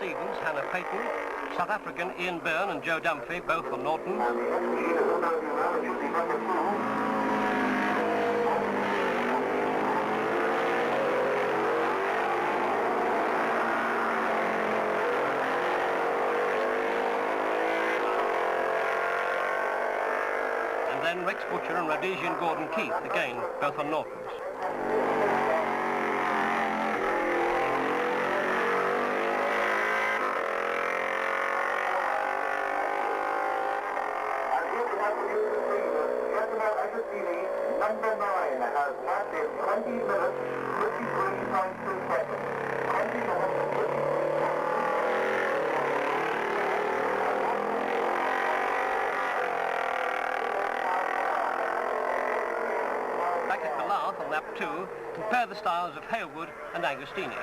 Stevens, Hannah Payton, South African Ian Byrne and Joe Dunphy, both for Norton. And then Rex Butcher and Rhodesian Gordon Keith, again, both on Nortons. Number 9 has passed in 20 minutes, 53.2 seconds. 20 minutes, 53. Back at Ballath on lap 2, compare the styles of Hailwood and Agostini.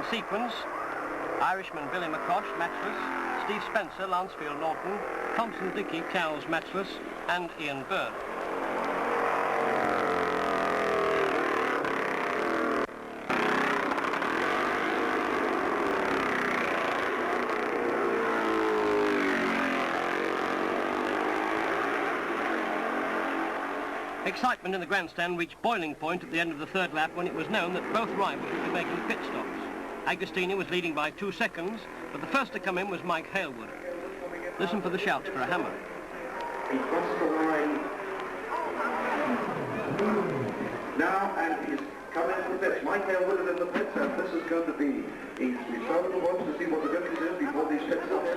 Sequence, Irishman Billy McCosh, matchless, Steve Spencer, Lansfield Norton, Thompson Dickey, Cowles, matchless, and Ian Byrne. Excitement in the grandstand reached boiling point at the end of the third lap when it was known that both rivals would be making pit stops. Agostini was leading by 2 seconds, but the first to come in was Mike Hailwood. Listen for the shouts for a hammer. He crossed the line now, and he's come into the pits. Mike Hailwood is in the pits, and this is going to be, we certainly want to see what the difference is before these pit stops.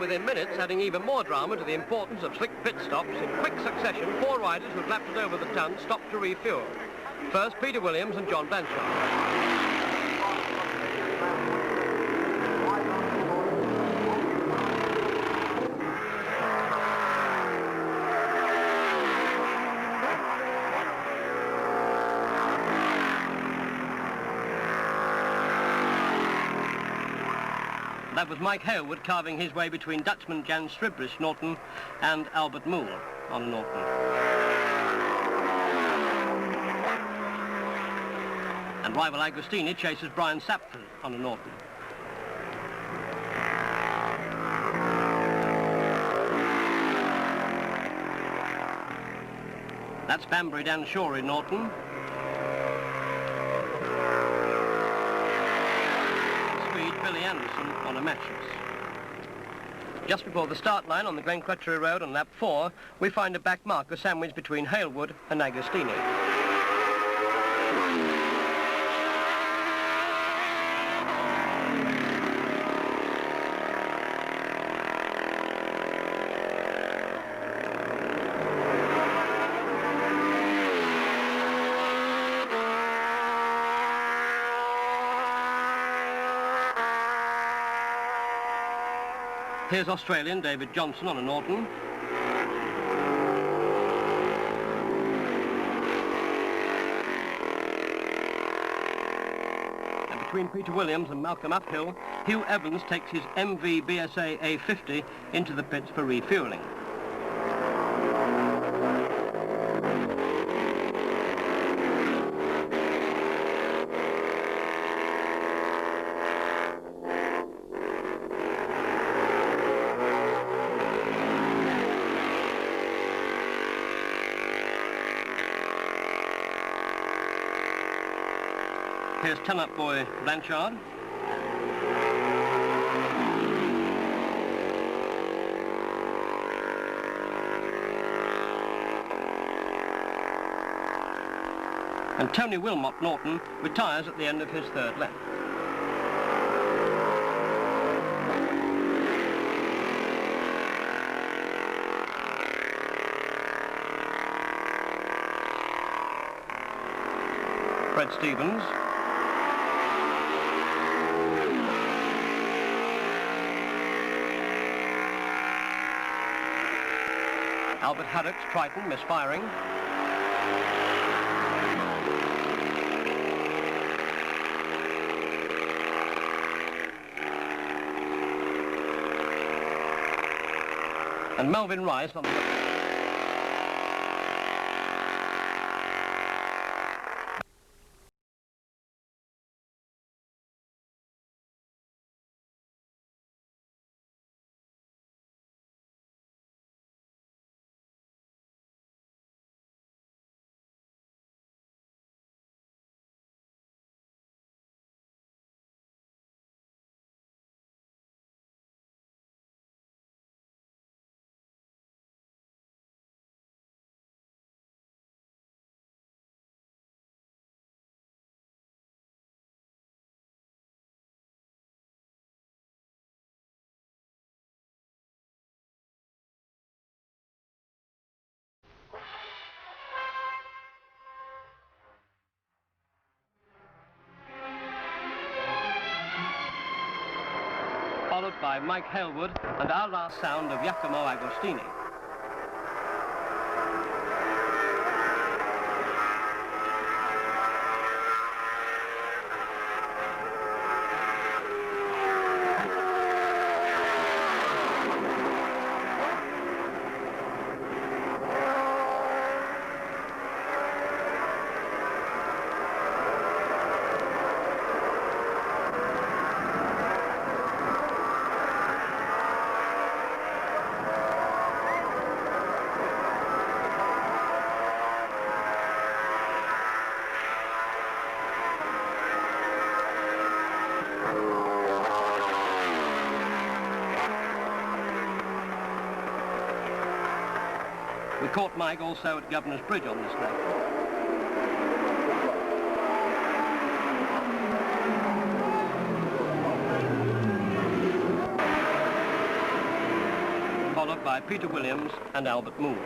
within minutes, adding even more drama to the importance of slick pit stops. In quick succession, 4 riders who'd lapped it over the ton stopped to refuel. First, Peter Williams and John Blanchard. That was Mike Hailwood carving his way between Dutchman Jan Stribrich Norton and Albert Moore on a Norton. And rival Agostini chases Brian Sapford on a Norton. That's Banbury Dan Shaw in Norton. Billy Anderson on a mattress. Just before the start line on the Glen Crutchery Road on lap 4, we find a back marker sandwiched between Hailwood and Agostini. Here's Australian David Johnson on a Norton. And between Peter Williams and Malcolm Uphill, Hugh Evans takes his MV BSA A50 into the pits for refuelling. Here's Ten-Up boy Blanchard. And Tony Wilmot Norton retires at the end of his third lap. Fred Stevens. Albert Haddock's Triton misfiring. And Melvin Rice on the... Followed by Mike Hailwood and our last sound of Giacomo Agostini. We caught Mike also at Governor's Bridge on this lap. by Peter Williams and Albert Moore.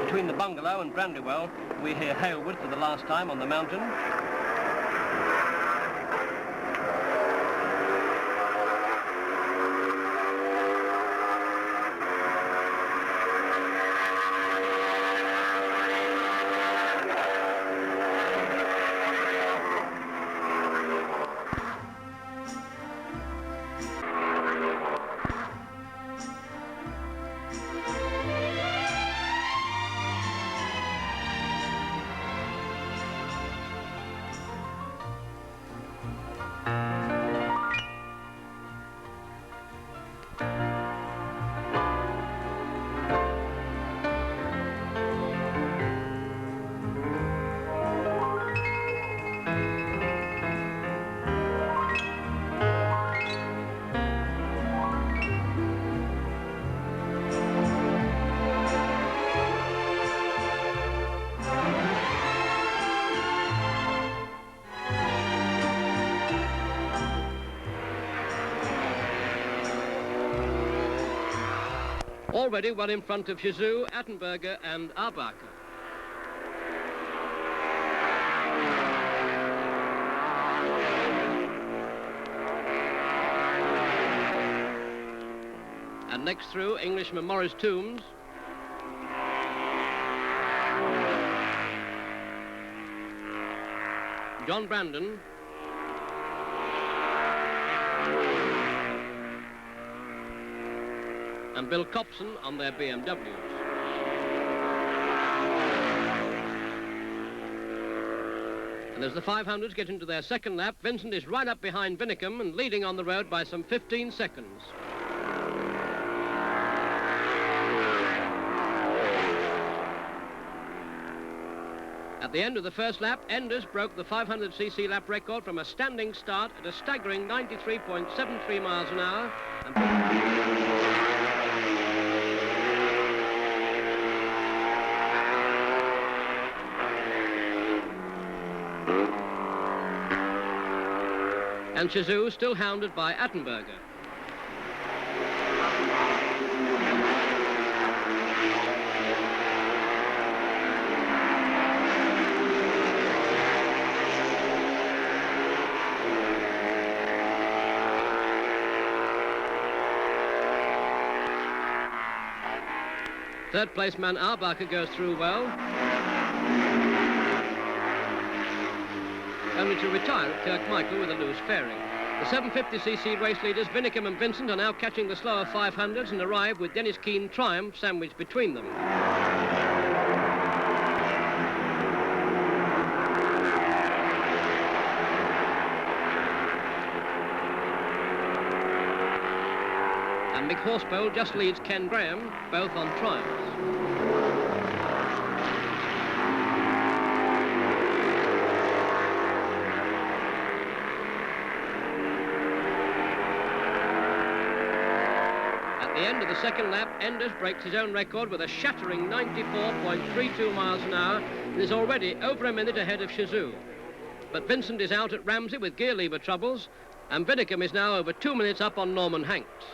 Between the bungalow and Brandywell, we hear Halewood for the last time on the mountain. Already well in front of Chazou, Attenberger and Aarbacher. And next through, Englishman Morris Toombs. John Brandon. And Bill Copson on their BMWs. And as the 500s get into their second lap, Vincent is right up behind Winnecombe and leading on the road by some 15 seconds. At the end of the first lap, Enders broke the 500cc lap record from a standing start at a staggering 93.73 miles an hour. And Chazou still hounded by Attenberger. Third place man Aarbacher goes through well, only to retire at Kirkmichael with a loose fairing. The 750cc race leaders Winnecombe and Vincent are now catching the slower 500s and arrive with Dennis Keane Triumph sandwiched between them. And Mick Horspool just leads Ken Graham, both on Triumphs. At the end of the second lap, Enders breaks his own record with a shattering 94.32 miles an hour and is already over a minute ahead of Chazou. But Vincent is out at Ramsey with gear lever troubles, and Winnecombe is now over 2 minutes up on Norman Hanks.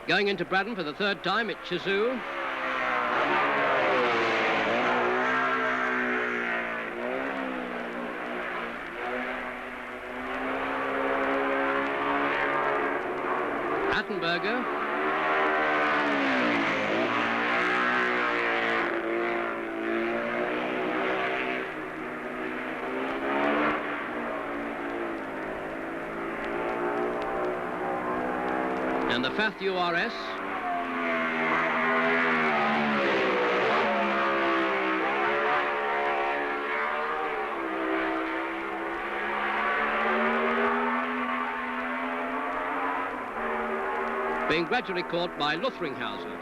Going into Braddon for the third time at Chazou. Attenberger. And the Fath URS. Being gradually caught by Luthringhausen.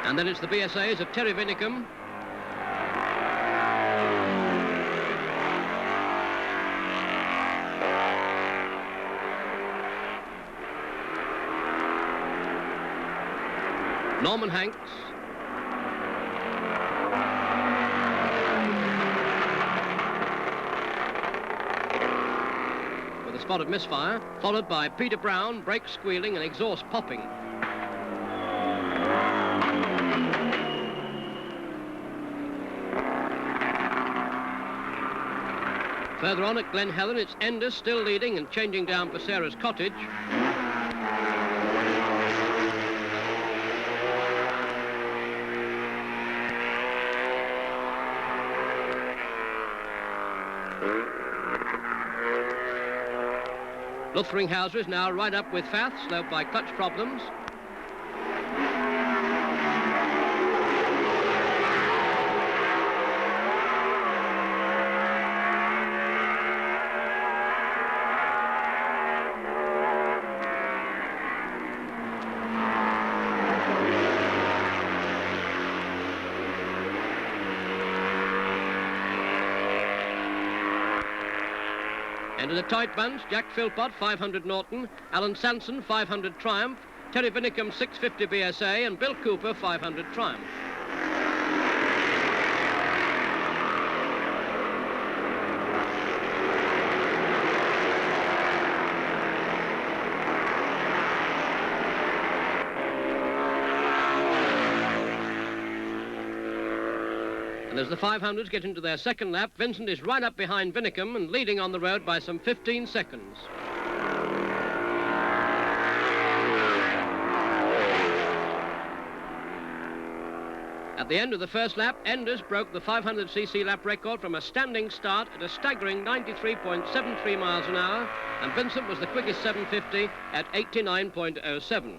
And then it's the BSAs of Terry Vinicum. Norman Hanks. With a spot of misfire, followed by Peter Brown, brakes squealing and exhaust popping. Further on at Glen Helen, it's Enders still leading and changing down for Sarah's Cottage. Lutheringhauser is now right up with Fath, slowed by clutch problems. And in a tight bunch, Jack Philpott, 500 Norton, Alan Sanson, 500 Triumph, Terry Vinicum, 650 BSA, and Bill Cooper, 500 Triumph. And as the 500s get into their second lap, Vincent is right up behind Vinicum and leading on the road by some 15 seconds. At the end of the first lap, Enders broke the 500cc lap record from a standing start at a staggering 93.73 miles an hour, and Vincent was the quickest 750 at 89.07.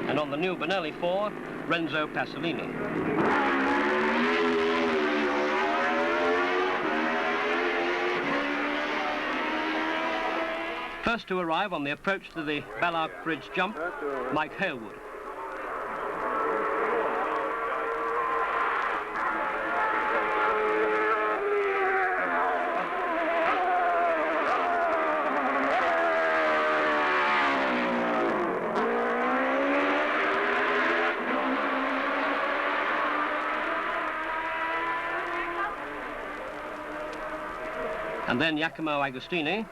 And on the new Benelli 4, Renzo Pasolini. First to arrive on the approach to the Ballark Bridge jump, Mike Halewood. And then Giacomo Agostini.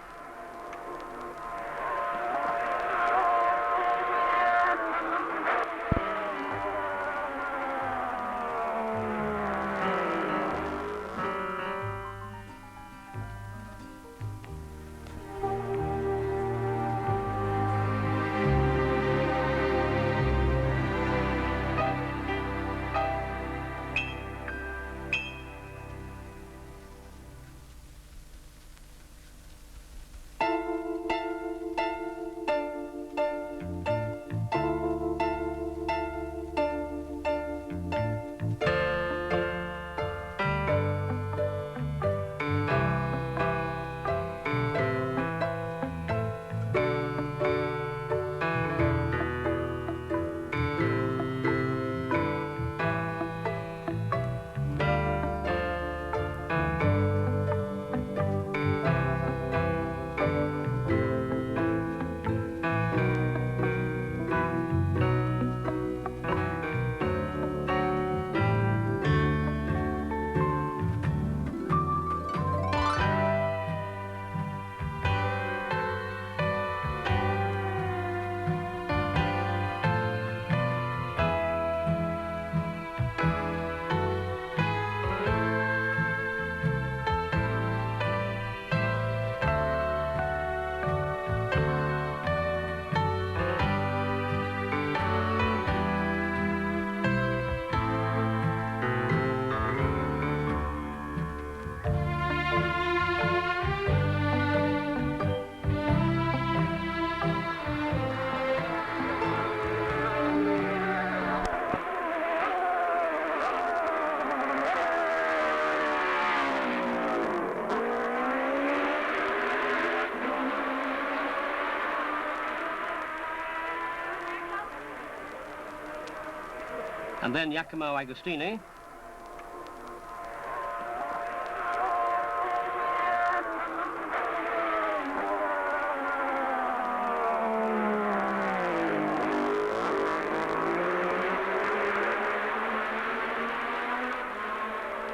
And then Giacomo Agostini.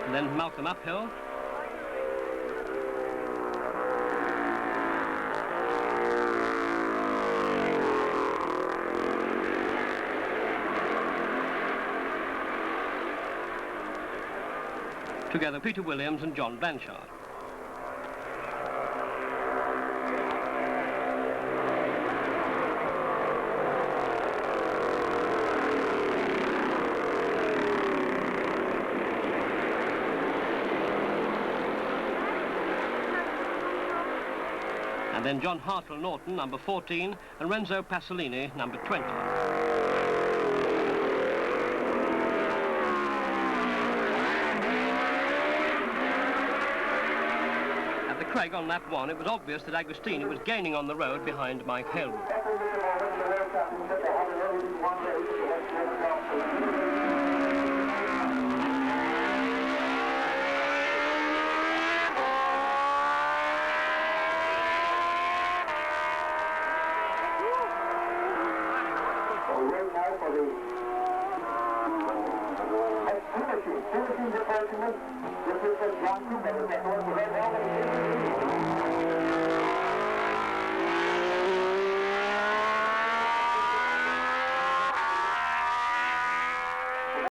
And then Malcolm Uphill. Together Peter Williams and John Blanchard. And then John Hartwell-Norton, number 14, and Renzo Pasolini, number 20. At the Craig on lap 1, it was obvious that Agostini was gaining on the road behind Mike Hailwood. This is John Cooper.